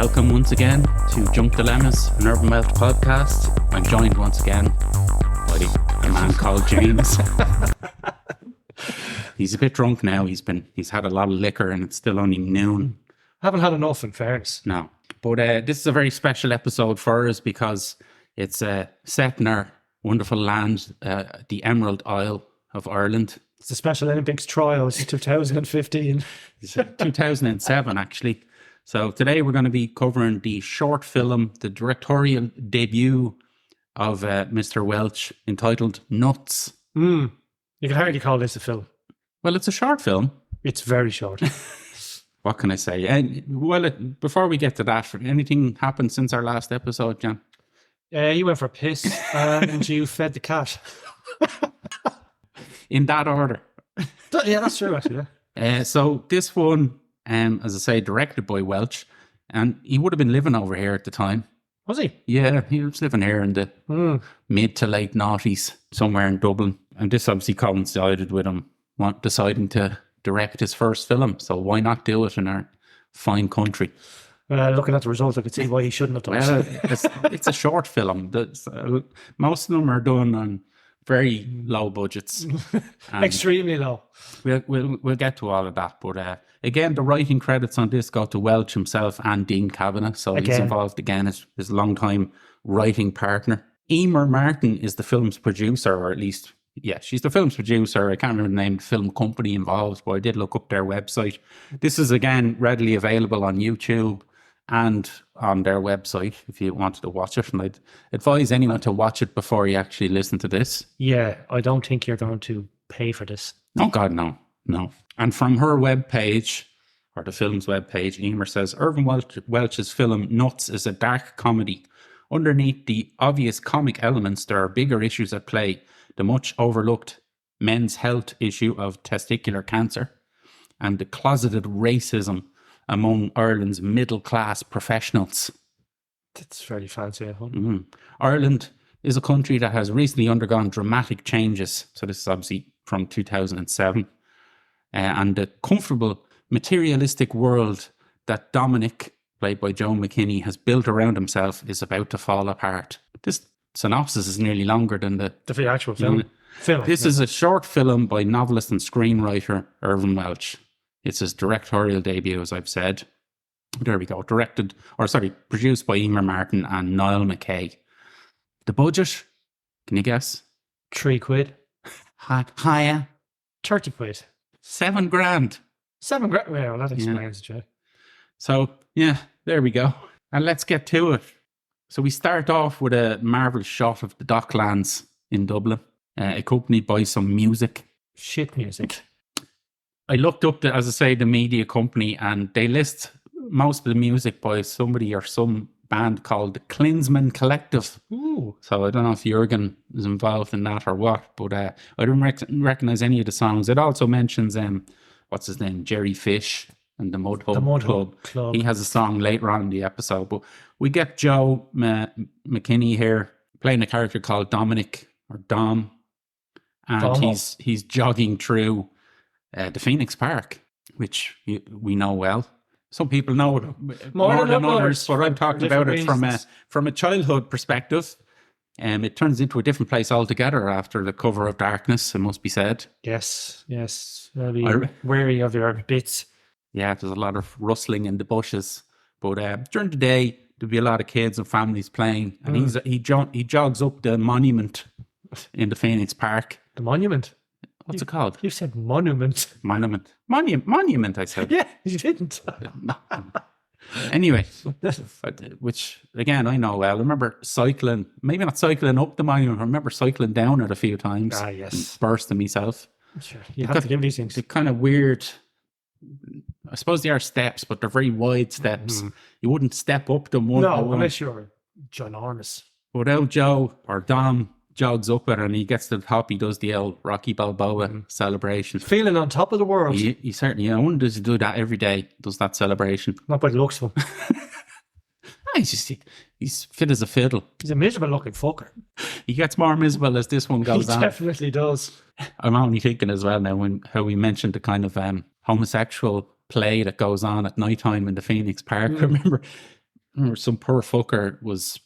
Welcome once again to Junk Dilemmas, an Irvine Welsh podcast. I'm joined once again by a man called James. He's a bit drunk now. He's had a lot of liquor and it's still only noon. Haven't had enough, in fairness. No. But this is a very special episode for us because it's set in our wonderful land, the Emerald Isle of Ireland. It's the Special Olympics trials 2015. 2007, actually. So today we're going to be covering the short film, the directorial debut of Mr. Welsh, entitled Nuts. You can hardly call this a film. Well, it's a short film. It's very short. What can I say? Before we get to that, anything happened since our last episode, Jan? You went for a piss and you fed the cat. In that order. Yeah, that's true, actually. Yeah. So this one, as I say, directed by Welsh, and he would have been living over here at the time. Was he? Yeah, he was living here in the mid to late noughties, somewhere in Dublin. And this obviously coincided with him deciding to direct his first film. So why not do it in our fine country? Looking at the results, I could see why he shouldn't have done it. It's a short film. Most of them are done on very low budgets. Extremely low. We'll get to all of that. But again, the writing credits on this go to Welsh himself and Dean Kavanagh. So he's involved again as his long-time writing partner. Emer Martin is the film's producer, or at least, yeah, she's the film's producer. I can't remember the name of the film company involved, but I did look up their website. This is, again, readily available on YouTube and on their website if you wanted to watch it. And I'd advise anyone to watch it before you actually listen to this. Yeah, I don't think you're going to pay for this. Oh, God, no. And from her webpage, or the film's webpage, Emer says, Irvine Welsh's film Nuts is a dark comedy. Underneath the obvious comic elements, there are bigger issues at play. The much overlooked men's health issue of testicular cancer and the closeted racism among Ireland's middle-class professionals. That's very fancy. Ireland is a country that has recently undergone dramatic changes. So this is obviously from 2007. And the comfortable, materialistic world that Dominic, played by Joe McKinney, has built around himself is about to fall apart. This synopsis is nearly longer than the actual film. This is a short film by novelist and screenwriter Irvine Welsh. It's his directorial debut, as I've said. There we go. Produced by Emer Martin and Niall McKay. The budget, can you guess? £3. Higher. 30 quid. £7,000. £7,000. Well, that explains it, yeah. So, yeah, there we go. And let's get to it. So we start off with a marvellous shot of the Docklands in Dublin, accompanied by some music. Shit music. I looked up, the media company, and they list most of the music by somebody or some band called the Klinsman Collective. Ooh. So I don't know if Jürgen is involved in that or what, but I didn't recognise any of the songs. It also mentions, what's his name, Jerry Fish and the Mud Hub Club. He has a song later on in the episode, but we get Joe McKinney here playing a character called Dominic, or Dom, and he's jogging through the Phoenix Park, which we know well. Some people know it more than others, but I'm talking about it from a childhood perspective. It turns into a different place altogether after the cover of darkness, it must be said. Yes. I'll be wary of your bits. Yeah, there's a lot of rustling in the bushes. But during the day, there'll be a lot of kids and families playing. And he jogs up the monument in the Phoenix Park. The monument? What's it called? You said monument. Monument, I said. Yeah, you didn't. Anyway, which, again, I know well. I remember cycling, maybe not cycling up the monument, I remember cycling down it a few times. Ah, yes. And bursting myself. Sure, you have to give these things. They're kind of weird. I suppose they are steps, but they're very wide steps. Mm-hmm. You wouldn't step up them one by one. Unless you're ginormous. Without Joe or Dom jogs up it and he gets to the top, he does the old Rocky Balboa celebration. Feeling on top of the world. He certainly, I wonder does he do that every day, does that celebration. Not by the looks of him. He's fit as a fiddle. He's a miserable looking fucker. He gets more miserable as this one goes on. He definitely does. I'm only thinking as well now how we mentioned the kind of homosexual play that goes on at night time in the Phoenix Park. I remember remember some poor fucker was,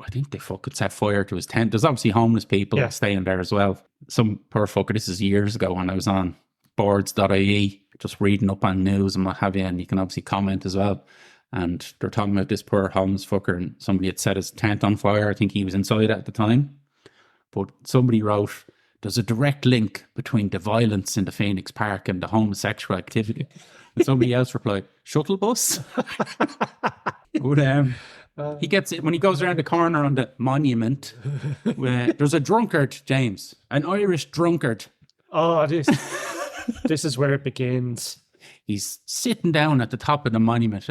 I think they fucking set fire to his tent. There's obviously homeless people staying there as well. Some poor fucker, this is years ago when I was on boards.ie, just reading up on news and what have you, and you can obviously comment as well. And they're talking about this poor homeless fucker, and somebody had set his tent on fire. I think he was inside at the time. But somebody wrote, there's a direct link between the violence in the Phoenix Park and the homosexual activity. And somebody else replied, shuttle bus? But he gets it when he goes around the corner on the monument. There's a drunkard, James, an Irish drunkard. Oh, this is where it begins. He's sitting down at the top of the monument.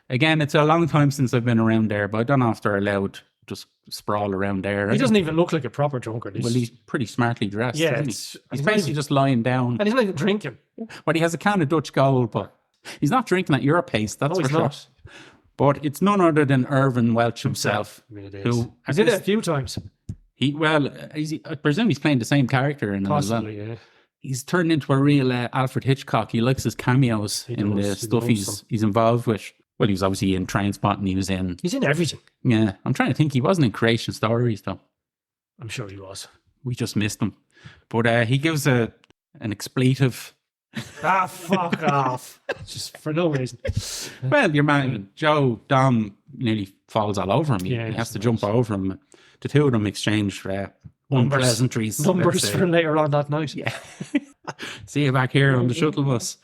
Again, it's a long time since I've been around there, but I don't know if they're allowed just sprawl around there. He doesn't even look like a proper drunkard. He's pretty smartly dressed. Yeah, he's basically just lying down. And he's not even drinking. Well, he has a can of Dutch Gold, but he's not drinking at your pace, that's for sure. Not. But it's none other than Irvine Welsh himself. Who he's in it a few times. I presume he's playing the same character in it as well. Yeah. He's turned into a real Alfred Hitchcock. He likes his cameos in the stuff he's involved with. Well, he was obviously in Trainspotting. He's in everything. Yeah. I'm trying to think. He wasn't in Creation Stories, though. I'm sure he was. We just missed him. But he gives an expletive. Fuck off. Just for no reason. Well, your man, Joe, Dom, nearly falls all over him. He has to jump over him. The two of them exchange unpleasantries. Numbers for later on that night. Yeah. See you back here on the shuttle bus.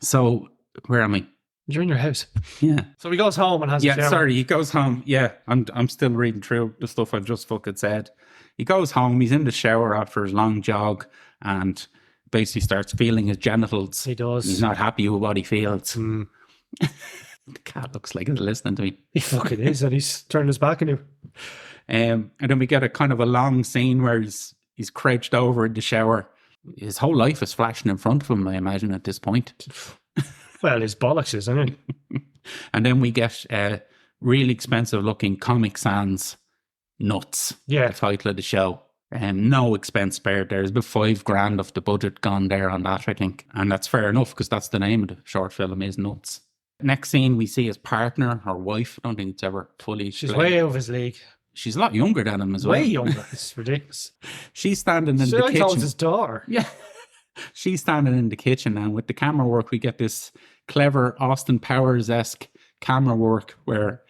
So, where am I? You're in your house. Yeah. So he goes home and has a shower. Sorry, he goes home. Yeah, I'm still reading through the stuff I've just fucking said. He goes home, he's in the shower after his long jog and basically starts feeling his genitals. He does. He's not happy with what he feels. The cat looks like he's listening to me. He fucking is, and he's turned his back on you. And then we get a kind of a long scene where he's crouched over in the shower. His whole life is flashing in front of him, I imagine, at this point. Well, his bollocks is, isn't it? And then we get really expensive looking Comic Sans Nuts. Yeah. The title of the show. No expense spared. There's about $5,000 of the budget gone there on that, I think. And that's fair enough because that's the name of the short film is Nuts. Next scene, we see his partner, her wife. I don't think it's ever fully She's explained. way over his league. She's a lot younger than him as well. Way younger. It's ridiculous. She's standing in the kitchen. His daughter. Yeah. She's standing in the kitchen, and with the camera work, we get this clever Austin Powers-esque camera work where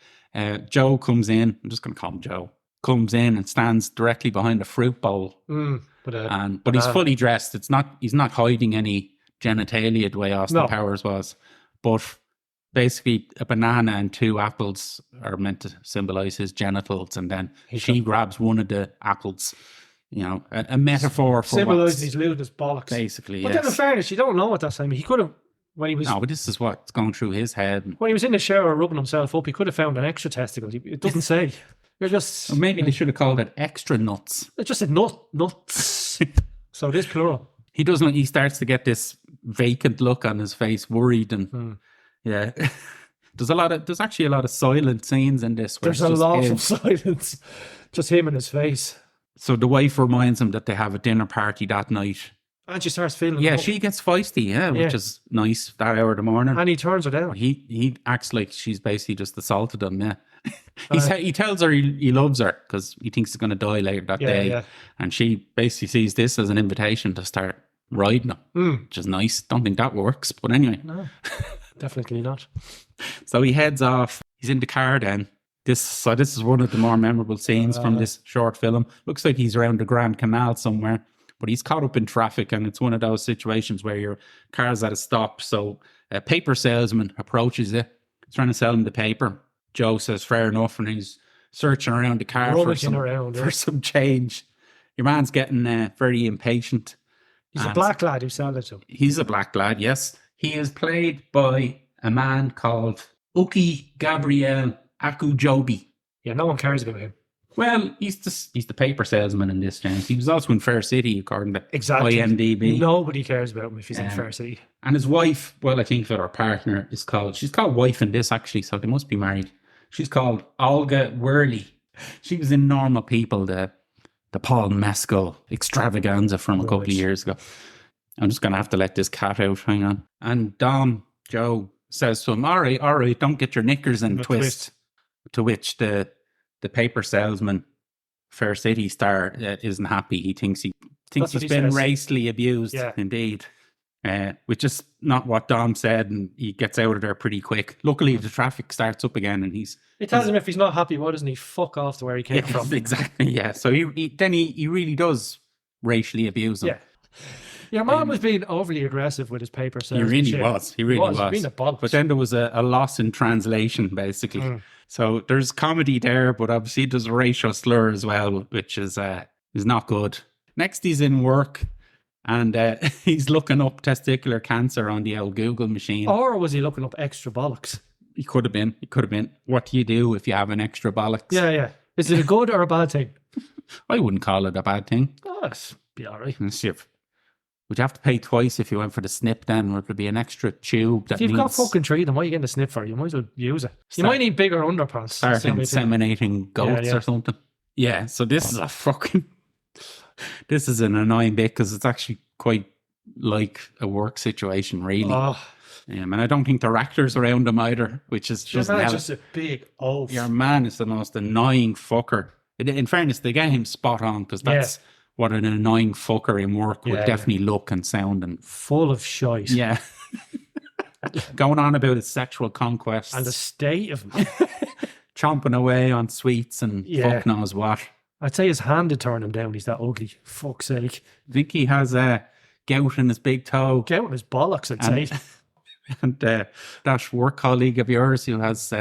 Joe comes in. I'm just going to call him Joe. Comes in and stands directly behind a fruit bowl. But he's fully dressed. He's not hiding any genitalia the way Austin Powers was. But basically, a banana and 2 apples are meant to symbolize his genitals, and then she grabs one of the apples. You know, a metaphor for symbolizes his lewdness bollocks. Basically, but then in fairness, you don't know at that time. He could have, when he was... No, but this is what's going through his head. When he was in the shower rubbing himself up, he could have found an extra testicle. It doesn't say. You're just... Or maybe they should have called it extra nuts. It just said nuts. So it is plural. He starts to get this vacant look on his face, worried, and yeah. There's actually a lot of silent scenes in this. There's a lot of silence. Just him and his face. So the wife reminds him that they have a dinner party that night. And she starts feeling... Yeah, she gets feisty, which is nice that hour of the morning. And he turns her down. He acts like she's basically just assaulted him, yeah. He tells her he loves her because he thinks he's going to die later that day. Yeah. And she basically sees this as an invitation to start riding him, which is nice. Don't think that works, but anyway. No, definitely not. So he heads off. He's in the car then. This is one of the more memorable scenes from this short film. Looks like he's around the Grand Canal somewhere, but he's caught up in traffic, and it's one of those situations where your car's at a stop. So a paper salesman approaches you. He's trying to sell him the paper. Joe says, fair enough, and he's searching around the car for some change. Your man's getting very impatient. He's a black lad who sold it to him. He's a black lad, yes. He is played by a man called Uki Gabriel Akujobi. Yeah, no one cares about him. Well, he's the paper salesman in this, James. He was also in Fair City, according to IMDb. Nobody cares about him if he's in Fair City. And his wife, well, I think that her partner she's called wife in this, actually, so they must be married. She's called Olga Worley. She was in Normal People, the Paul Mescal extravaganza from a couple of years ago. I'm just going to have to let this cat out. Hang on. And Dom, Joe, says to him, all right, don't get your knickers in a twist. To which the paper salesman, Fair City star, isn't happy. He thinks he's been racely abused, indeed. Which is not what Dom said, and he gets out of there pretty quick. Luckily, the traffic starts up again, and he tells him if he's not happy, why doesn't he fuck off to where he came from? Exactly, yeah. So he really does racially abuse him. Yeah. Your mom was being overly aggressive with his paper sales. He really was. He was. Being a bollocks. But then there was a loss in translation, basically. So there's comedy there, but obviously there's a racial slur as well, which is not good. Next, he's in work. And he's looking up testicular cancer on the old Google machine. Or was he looking up extra bollocks? He could have been. What do you do if you have an extra bollocks? Yeah. Is it a good or a bad thing? I wouldn't call it a bad thing. Oh, that'd be all right. Would you have to pay twice if you went for the snip then? Would there be an extra tube? If you've got fucking 3, then what are you getting the snip for? You might as well use it. You might need bigger underpants. Start inseminating goats or something. Yeah, so this is a fucking... This is an annoying bit because it's actually quite like a work situation, really. And I don't think there are actors around him either, which is just a big oaf. Your man is the most annoying fucker. In fairness, they get him spot on because that's what an annoying fucker in work would definitely look and sound. And full of shite. Yeah. Going on about his sexual conquests. And the state of him. Chomping away on sweets and fuck knows what. I'd say his hand would turn him down. He's that ugly. Fuck's sake. I think he has a gout in his big toe. Gout in his bollocks, I'd say. And that work colleague of yours who has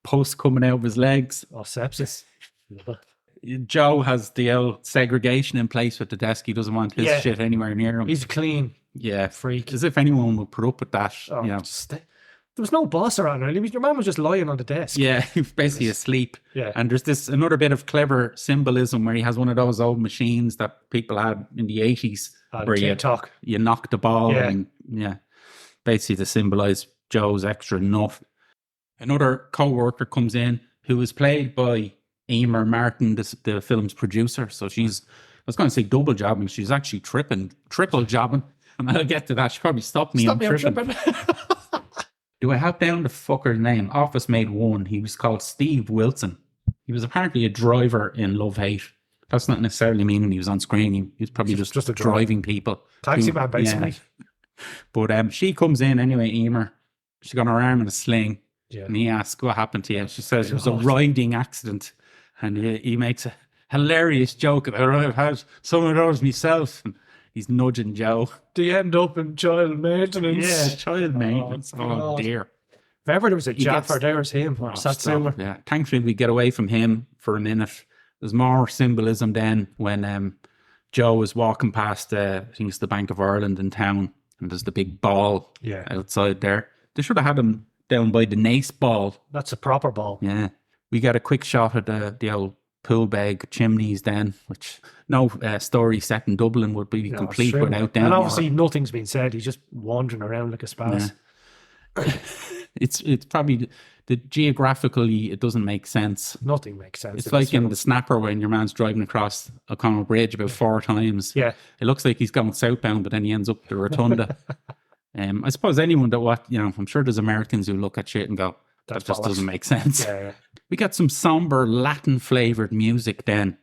pus coming out of his legs. Oh, sepsis. Joe has the old segregation in place with the desk. He doesn't want his shit anywhere near him. He's a clean freak. As if anyone would put up with that. Oh, there was no boss around her. Your man was just lying on the desk. Yeah, he was basically asleep. Yeah. And there's another bit of clever symbolism where he has one of those old machines that people had in the 80s where you knock the ball and basically to symbolize Joe's extra nut. Another co-worker comes in who is played by Emer Martin, the film's producer. So I was going to say double jobbing. She's actually triple jobbing. And I'll get to that. She probably stopped me on tripping. Do I have down the fucker's name? Office Mate 1. He was called Steve Wilson. He was apparently a driver in Love Hate. That's not necessarily meaning he was on screen. He was probably just driving people. Taxi man, basically. Yeah. But she comes in anyway, Emer. She's got her arm in a sling. Yeah. And he asks, what happened to you? She says it was a riding accident. And he makes a hilarious joke about, I've had some of those myself. And he's nudging Joe. Do you end up in child maintenance? Yeah, child maintenance. Oh dear. If ever there was a Jaffer, there's him. Yeah. Thankfully, we get away from him for a minute. There's more symbolism then when Joe was walking past, I think it's the Bank of Ireland in town, and there's the big ball outside there. They should have had him down by the Nace ball. That's a proper ball. Yeah. We got a quick shot at the old pool bag chimneys then, which no story set in Dublin would be complete without them. And obviously nothing's been said. He's just wandering around like a spaz. Yeah. It's probably geographically it doesn't make sense. Nothing makes sense. It's like in the Snapper when your man's driving across O'Connell Bridge about 4 times. Yeah. It looks like he's going southbound, but then he ends up the rotunda. I suppose anyone that I'm sure there's Americans who look at shit and go, that just doesn't make sense. Yeah. We got some somber Latin flavored music then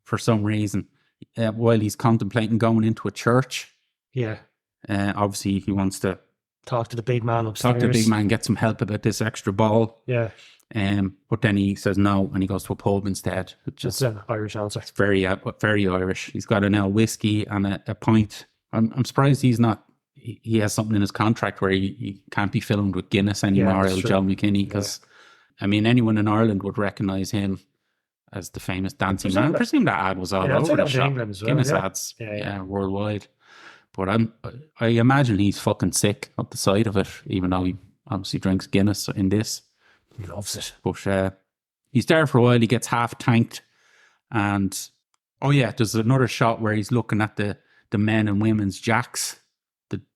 for some reason while he's contemplating going into a church. Yeah. Obviously he wants to talk to the big man upstairs. Talk to the big man, get some help about this extra ball. Yeah. But then he says no and he goes to a pub instead. That's an Irish answer. It's very Irish. He's got an whiskey and a pint. I'm surprised he has something in his contract where he can't be filmed with Guinness anymore, Joe McKinney, because anyone in Ireland would recognise him as the famous dancing man. I presume that ad was all over the shop. England as well, Guinness ads, worldwide. But I imagine he's fucking sick at the sight of it, even though he obviously drinks Guinness in this. He loves it. But he's there for a while. He gets half tanked, and there's another shot where he's looking at the men and women's jacks.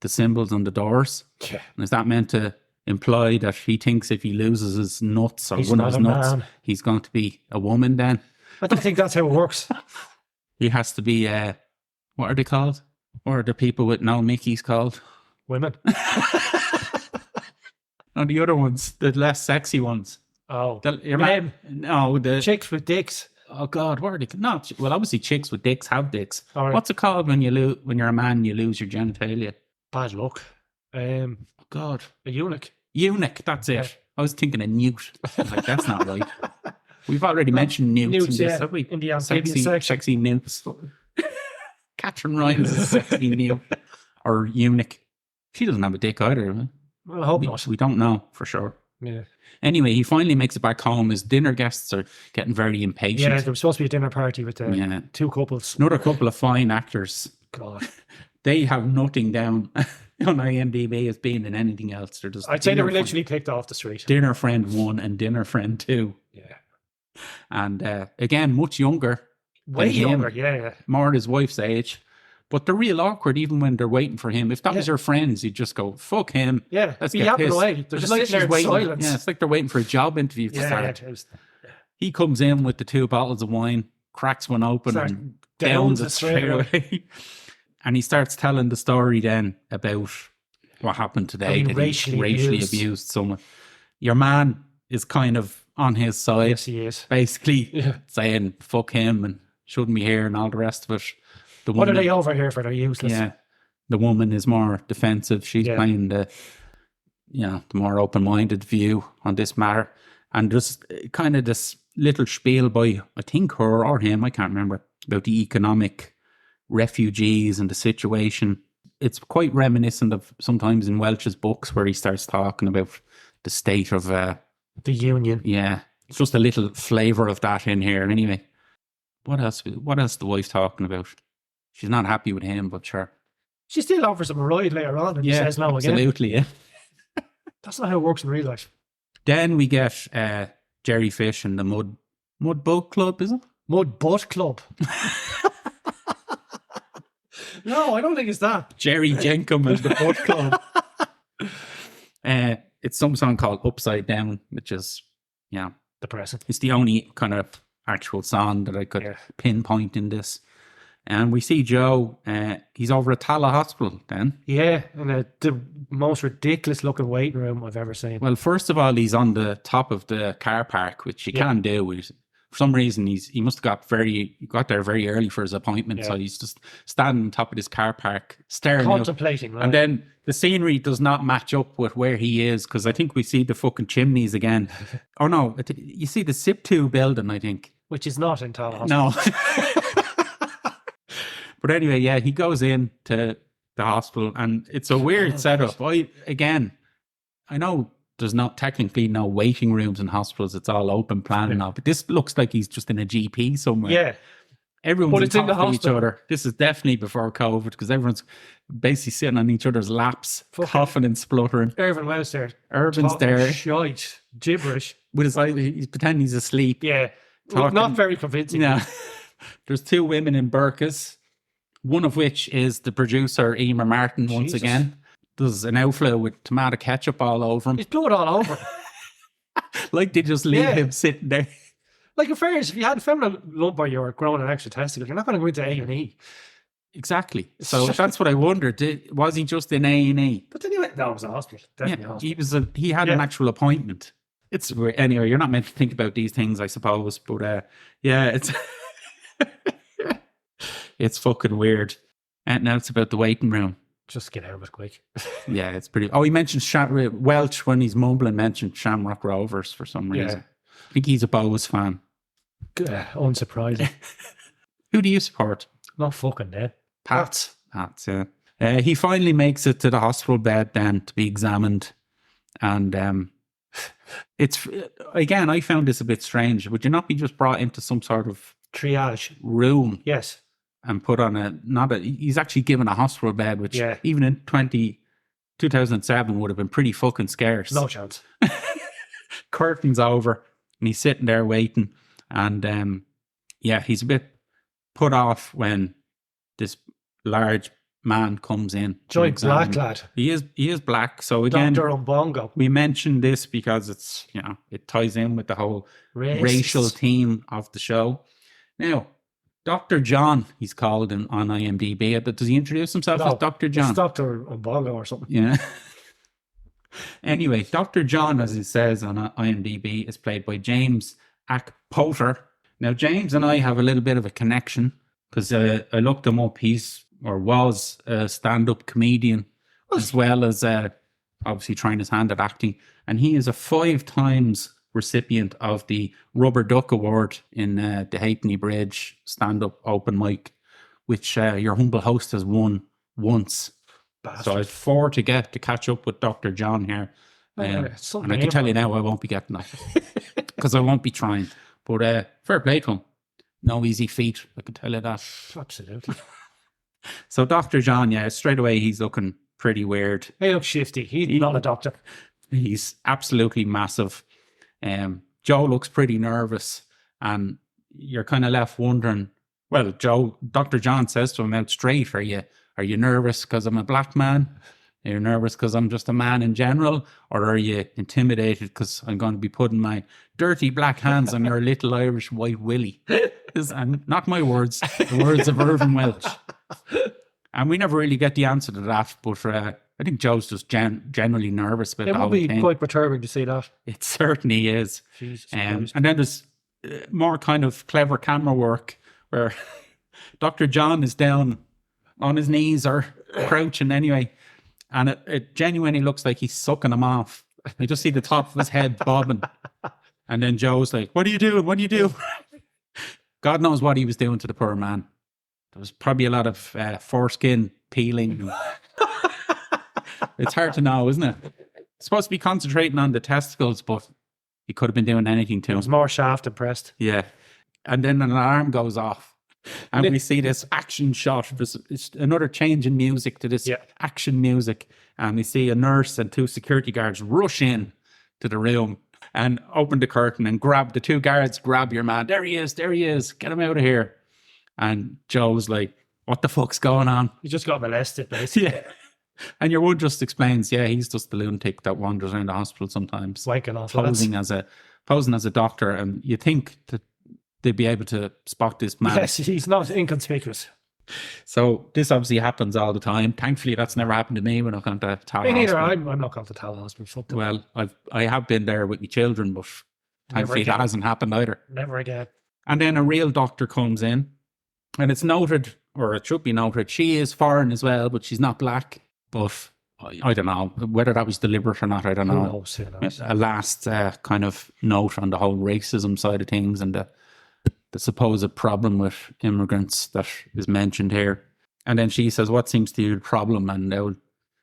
The symbols on the doors. Yeah. And is that meant to imply that he thinks if he loses his nuts or one of his nuts, he's going to be a woman then? I don't think that's how it works. He has to be, what are they called? What are the people with no Mickeys called? Women. No, the other ones, the less sexy ones. Oh, The chicks with dicks. Oh God, what are they? Not well. Obviously, chicks with dicks have dicks. Right. What's it called when you're a man, you lose your genitalia? Bad luck. God, a eunuch. Eunuch. That's it. Yeah. I was thinking a newt. Like that's not right. We've already mentioned newts in this, have we? In the amphibian section. Sexy newts. Catherine Ryan's a sexy newt or eunuch. She doesn't have a dick either. Right? Well, I hope not. We don't know for sure. Yeah. Anyway, he finally makes it back home. His dinner guests are getting very impatient. Yeah, there was supposed to be a dinner party with two couples. Another couple of fine actors. God. They have nothing down on IMDb as being in anything else. They're just I'd say they were literally picked off the street. Dinner Friend 1 and Dinner Friend 2. Yeah. And again, much younger. Way younger, yeah. More his wife's age. But they're real awkward even when they're waiting for him. If that was your friends, you'd just go, fuck him. Yeah, let's be get yapping pissed. away. They're just sitting there in silence. Yeah, it's like they're waiting for a job interview to start. Yeah. He comes in with the 2 bottles of wine, cracks one open and downs it straight away. And he starts telling the story then about what happened today. That racially abused someone. Your man is kind of on his side. Yes, he is. Basically saying, fuck him and shouldn't be here and all the rest of it. What are they over here for? They're useless. Yeah. The woman is more defensive. She's playing the more open-minded view on this matter. And just kind of this little spiel by, I think her or him, I can't remember, about the economic refugees and the situation. It's quite reminiscent of sometimes in Welsh's books where he starts talking about the state of... the union. Yeah. It's just a little flavour of that in here. Anyway, what else the wife talking about? She's not happy with him, but sure. She still offers him a ride later on and he says no again. Absolutely, yeah. That's not how it works in real life. Then we get Jerry Fish and the Mud Boat Club, is it? Mud Butt Club. No, I don't think it's that. Jerry Jenkum and the Butt Club. It's some song called Upside Down, which is, depressing. It's the only kind of actual song that I could pinpoint in this. And we see Joe, he's over at Tala Hospital then. Yeah, in the most ridiculous looking waiting room I've ever seen. Well, first of all, he's on the top of the car park, which you can do. For some reason, he must have got there very early for his appointment. So he's just standing on top of this car park, staring contemplating. Right? And then the scenery does not match up with where he is, because I think we see the fucking chimneys again. Oh no, you see the SIP2 building, I think. Which is not in Tala Hospital. No. But anyway, he goes in to the hospital and it's a weird setup. I know there's not technically no waiting rooms in hospitals. It's all open plan and all, but this looks like he's just in a GP somewhere. Yeah. Everyone's on top of each other. This is definitely before COVID because everyone's basically sitting on each other's laps, coughing and spluttering. Irvine Welsh there. Irvine's there. Shite. Gibberish. With his eyes, he's pretending he's asleep. Yeah. Not very convincing. No. There's 2 women in burqas. One of which is the producer, Emer Martin, once again. There's an outflow with tomato ketchup all over him. He's blood all over. Like they just leave him sitting there. Like in fairness, if you had a feminine lump or you were growing an extra testicle, you're not going to go into A&E. Exactly. So that's what I wondered. Was he just in A&E? But then he went, no, it was a hospital. Definitely a hospital. He had an actual appointment. Anyway, you're not meant to think about these things, I suppose. But it's... It's fucking weird. And now it's about the waiting room. Just get out of it quick. Yeah, it's pretty... Oh, he mentioned Welch when he's mumbling, mentioned Shamrock Rovers for some reason. I think he's a Bows fan. Unsurprising. Who do you support? Not fucking there. Pats, yeah. He finally makes it to the hospital bed then to be examined. And it's... Again, I found this a bit strange. Would you not be just brought into some sort of... triage room? Yes. And put on he's actually given a hospital bed, which even in 2007 would have been pretty fucking scarce. No chance. Curtains over and he's sitting there waiting. And he's a bit put off when this large man comes in. Giant black lad. He is black. So again, Dr. Umbongo. We mentioned this because it's, it ties in with the whole racial theme of the show. Now, Dr. John, he's called on IMDb, but does he introduce himself as Dr. John? It's Dr. Umbongo or something. Yeah. Anyway, Dr. John, as it says on IMDb, is played by James Potter. Now, James and I have a little bit of a connection because I looked him up. He's or was a stand-up comedian as well as obviously trying his hand at acting. And he is a 5 times recipient of the Rubber Duck Award in the Halfpenny Bridge stand-up open mic, which your humble host has won once. Bastard. So I have 4 to get to catch up with Dr. John here. And I can tell you now I won't be getting that because I won't be trying. But fair play to him. No easy feat, I can tell you that. Absolutely. So Dr. John, yeah, straight away he's looking pretty weird. He looks shifty. He's not a doctor. He's absolutely massive. Joe looks pretty nervous, and you're kind of left wondering, well, Dr. John says to him out straight, are you nervous because I'm a black man? Are you nervous because I'm just a man in general? Or are you intimidated because I'm going to be putting my dirty black hands on your little Irish white willy? And not my words, the words of Irvine Welsh. And we never really get the answer to that, but I think Joe's just generally nervous about the whole thing. It would be quite perturbing to see that. It certainly is. Jesus and then there's more kind of clever camera work where Dr. John is down on his knees or crouching anyway, and it genuinely looks like he's sucking him off. You just see the top of his head bobbing. And then Joe's like, what are you doing? What do you do? God knows what he was doing to the poor man. There was probably a lot of foreskin peeling. It's hard to know, isn't it? It's supposed to be concentrating on the testicles, but he could have been doing anything to him. It was more shaft impressed. Yeah. And then an alarm goes off. And we see this action shot. It's another change in music to this action music. And we see a nurse and 2 security guards rush in to the room and open the curtain and grab the 2 guards, grab your man. There he is. Get him out of here. And Joe's like, what the fuck's going on? He just got molested, basically. Yeah. And your one just explains, he's just the lunatic that wanders around the hospital sometimes. Wanking off. Posing as a doctor. And you think that they'd be able to spot this man. Yes, he's not inconspicuous. So this obviously happens all the time. Thankfully, that's never happened to me when I've gone to Tower Me neither. Hospital. I'm not going to Tower Hospital. Well, I have been there with my children, but thankfully that hasn't happened either. Never again. And then a real doctor comes in, and it's noted, or it should be noted, she is foreign as well, but she's not black. But I don't know whether that was deliberate or not. I don't know. Who knows? A last kind of note on the whole racism side of things and the supposed problem with immigrants that is mentioned here. And then she says, what seems to be the problem? And old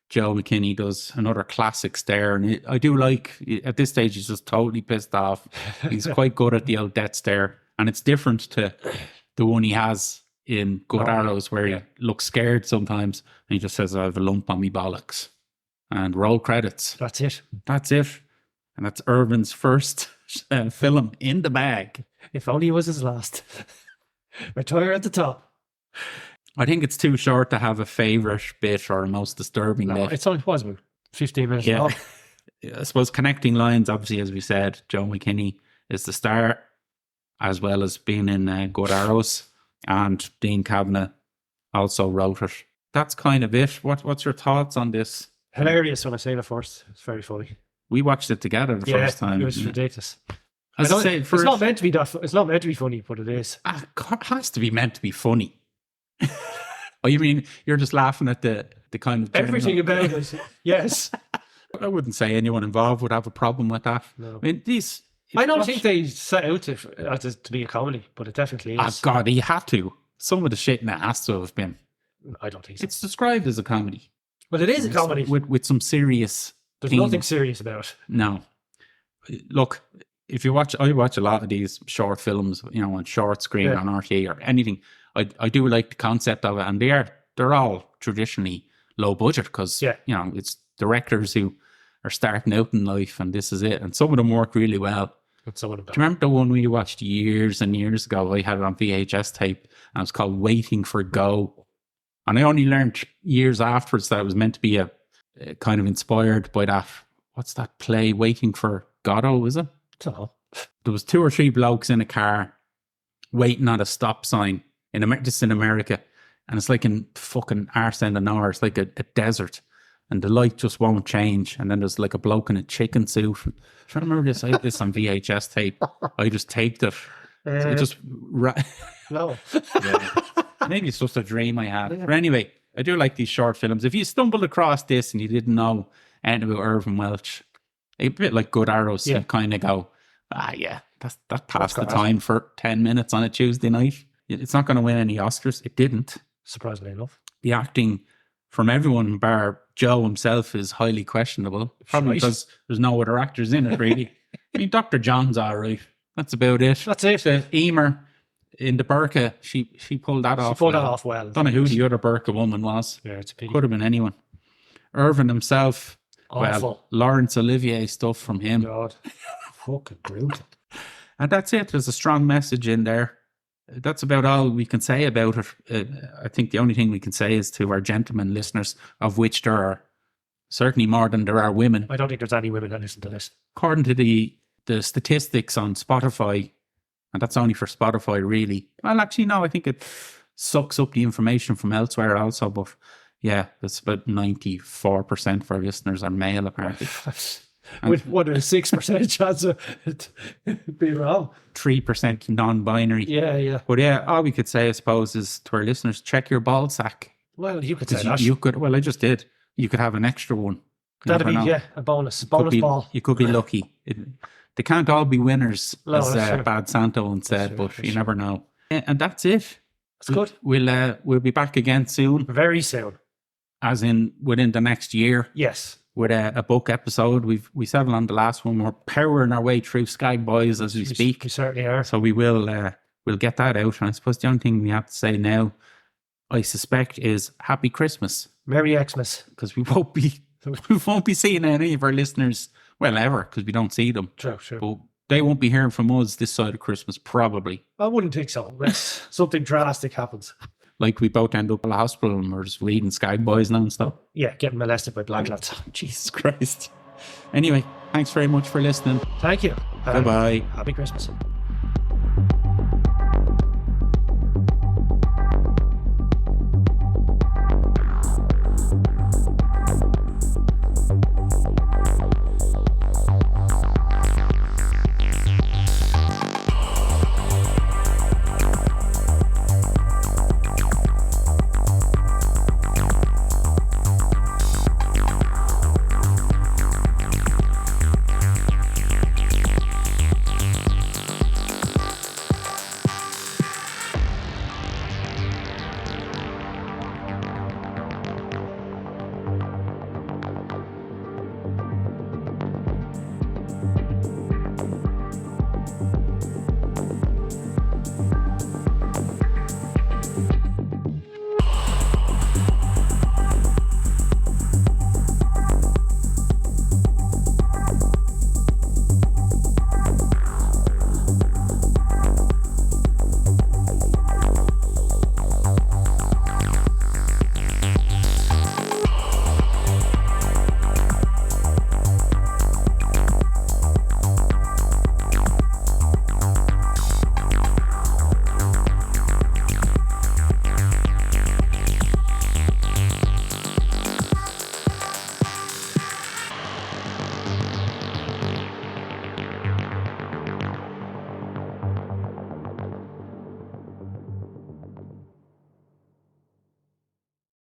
Joe McKinney does another classic stare. And I do like, at this stage, he's just totally pissed off. He's quite good at the old death stare. And it's different to the one he has in Good Arrows, where he looks scared sometimes. And he just says, I have a lump on me bollocks. And roll credits. That's it. And that's Irvin's first film in the bag. If only it was his last. Retire at the top. I think it's too short to have a favourite bit or a most disturbing bit. It's only about 15 minutes long. I suppose connecting lines, obviously, as we said, Joe McKinney is the star, as well as being in Good Arrows. And Dean Kavanagh also wrote it. That's kind of it. What's your thoughts on this? Hilarious when I say it first. It's very funny. We watched it together the first time. It was ridiculous. As I say, it's not meant to be it's not meant to be funny, but it is. It has to be meant to be funny. Oh, you mean you're just laughing at the kind of everything about it? Yes. I wouldn't say anyone involved would have a problem with that. No. I mean, I don't think they set out to be a comedy, but it definitely is. Oh God, he had to. Some of the shit in it has to have been. I don't think so. It's described as a comedy. Well, it is a comedy with some serious. There's nothing serious about it. No. Look, if you watch, I watch a lot of these short films, on short screen on RTE or anything. I do like the concept of it, and they're all traditionally low budget because it's directors who are starting out in life, and this is it. And some of them work really well. But some of them don't. Do you remember the one we watched years and years ago? I had it on VHS tape, and it was called Waiting for Go. And I only learned years afterwards that it was meant to be a kind of inspired by that. What's that play? Waiting for Godot, is it? Oh. There was 2 or 3 blokes in a car waiting at a stop sign this in America, and it's like in fucking arse end of nowhere. It's like a desert, and the light just won't change. And then there's like a bloke in a chicken suit. I'm trying to remember this. I had this on VHS tape. I just taped it. So it just No. yeah. Maybe it's just a dream I had. But anyway, I do like these short films. If you stumbled across this and you didn't know anything about Irvine Welsh, a bit like Good Arrows, you kind of go, that passed the time for 10 minutes on a Tuesday night. It's not going to win any Oscars. It didn't. Surprisingly enough. The acting from everyone bar Joe himself is highly questionable. Probably because there's no other actors in it, really. I mean, Dr. John's all right. That's about it. That's it. The Emer in the burqa, she pulled that off. She pulled that off well. Don't know who the other burqa woman was. Yeah, it's a pity. Could have been anyone. Irvine himself, Awful. Laurence Olivier stuff from him. God. Fucking brutal. And that's it. There's a strong message in there. That's about all we can say about it. I think the only thing we can say is to our gentlemen listeners, of which there are certainly more than there are women. I don't think there's any women that listen to this. According to the statistics on Spotify, and that's only for Spotify really. Well, actually, no, I think it sucks up the information from elsewhere also. But yeah, that's about 94% of our listeners are male, apparently. With what a 6% chance of being wrong. 3% non-binary. Yeah. But yeah, all we could say, I suppose, is to our listeners, check your ball sack. Well, you could say that. You could. Well, I just did. You could have an extra one. That'd be a bonus ball. You could be lucky. They can't all be winners, No, as that's true. Bad Santa once said. But you never know. And that's it. That's good. We'll be back again soon, Very soon. as in within the next year. Yes. With a book episode. We settled on the last one. We're powering our way through Sky Boys as we speak. We certainly are. So we'll get that out. And I suppose the only thing we have to say now, I suspect, is Happy Christmas. Merry Xmas. Because we won't be seeing any of our listeners, well, ever, because we don't see them. True. But they won't be hearing from us this side of Christmas, probably. I wouldn't think so. Unless something drastic happens. Like we both end up in the hospital and we're just reading Sky Boys now and stuff. Yeah, getting molested by black lads. Jesus Christ. Anyway, thanks very much for listening. Thank you. Bye-bye. Happy Christmas.